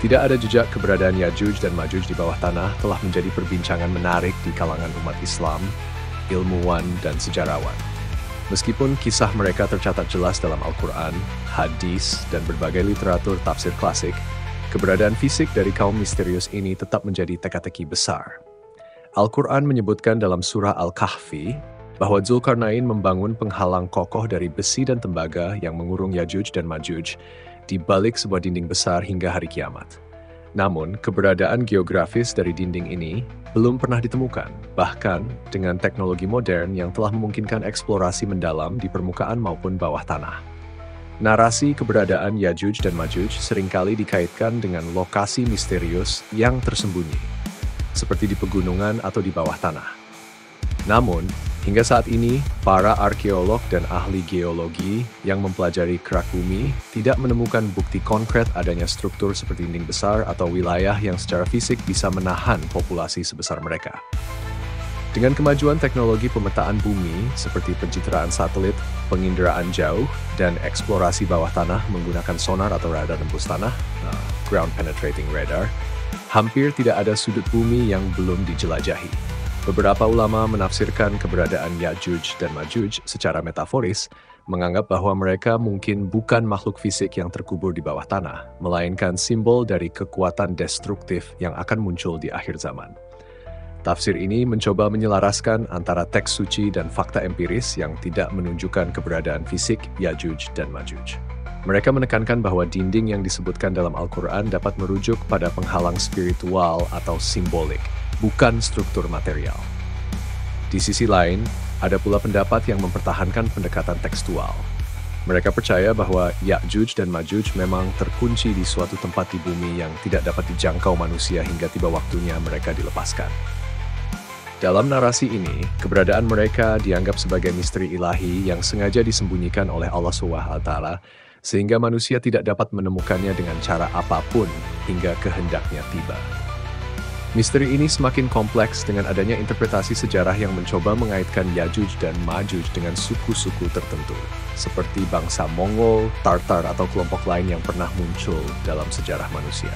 Tidak ada jejak keberadaan Ya'juj dan Ma'juj di bawah tanah telah menjadi perbincangan menarik di kalangan umat Islam, ilmuwan, dan sejarawan. Meskipun kisah mereka tercatat jelas dalam Al-Quran, hadis, dan berbagai literatur tafsir klasik, keberadaan fisik dari kaum misterius ini tetap menjadi teka-teki besar. Al-Quran menyebutkan dalam surah Al-Kahfi bahwa Dzulkarnain membangun penghalang kokoh dari besi dan tembaga yang mengurung Ya'juj dan Ma'juj di balik sebuah dinding besar hingga hari kiamat. Namun, keberadaan geografis dari dinding ini belum pernah ditemukan, bahkan dengan teknologi modern yang telah memungkinkan eksplorasi mendalam di permukaan maupun bawah tanah. Narasi keberadaan Ya'juj dan Ma'juj seringkali dikaitkan dengan lokasi misterius yang tersembunyi, seperti di pegunungan atau di bawah tanah. Namun, hingga saat ini, para arkeolog dan ahli geologi yang mempelajari kerak bumi tidak menemukan bukti konkret adanya struktur seperti dinding besar atau wilayah yang secara fisik bisa menahan populasi sebesar mereka. Dengan kemajuan teknologi pemetaan bumi seperti pencitraan satelit, penginderaan jauh, dan eksplorasi bawah tanah menggunakan sonar atau radar tembus tanah, ground penetrating radar, hampir tidak ada sudut bumi yang belum dijelajahi. Beberapa ulama menafsirkan keberadaan Ya'juj dan Ma'juj secara metaforis, menganggap bahwa mereka mungkin bukan makhluk fisik yang terkubur di bawah tanah, melainkan simbol dari kekuatan destruktif yang akan muncul di akhir zaman. Tafsir ini mencoba menyelaraskan antara teks suci dan fakta empiris yang tidak menunjukkan keberadaan fisik Ya'juj dan Ma'juj. Mereka menekankan bahwa dinding yang disebutkan dalam Al-Quran dapat merujuk pada penghalang spiritual atau simbolik, bukan struktur material. Di sisi lain, ada pula pendapat yang mempertahankan pendekatan tekstual. Mereka percaya bahwa Ya'juj dan Ma'juj memang terkunci di suatu tempat di bumi yang tidak dapat dijangkau manusia hingga tiba waktunya mereka dilepaskan. Dalam narasi ini, keberadaan mereka dianggap sebagai misteri ilahi yang sengaja disembunyikan oleh Allah SWT, sehingga manusia tidak dapat menemukannya dengan cara apapun hingga kehendaknya tiba. Misteri ini semakin kompleks dengan adanya interpretasi sejarah yang mencoba mengaitkan Ya'juj dan Ma'juj dengan suku-suku tertentu, seperti bangsa Mongol, Tartar, atau kelompok lain yang pernah muncul dalam sejarah manusia.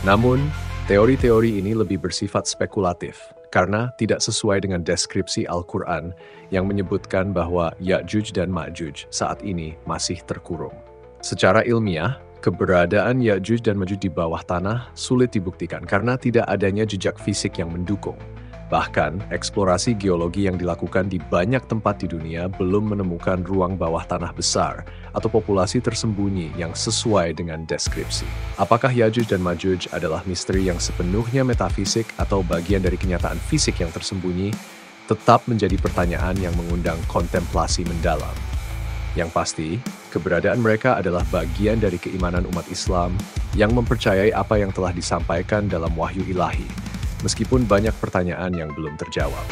Namun, teori-teori ini lebih bersifat spekulatif, karena tidak sesuai dengan deskripsi Al-Quran yang menyebutkan bahwa Ya'juj dan Ma'juj saat ini masih terkurung. Secara ilmiah, keberadaan Ya'juj dan Ma'juj di bawah tanah sulit dibuktikan karena tidak adanya jejak fisik yang mendukung. Bahkan, eksplorasi geologi yang dilakukan di banyak tempat di dunia belum menemukan ruang bawah tanah besar atau populasi tersembunyi yang sesuai dengan deskripsi. Apakah Ya'juj dan Ma'juj adalah misteri yang sepenuhnya metafisik atau bagian dari kenyataan fisik yang tersembunyi, tetap menjadi pertanyaan yang mengundang kontemplasi mendalam. Yang pasti, keberadaan mereka adalah bagian dari keimanan umat Islam yang mempercayai apa yang telah disampaikan dalam wahyu ilahi, meskipun banyak pertanyaan yang belum terjawab.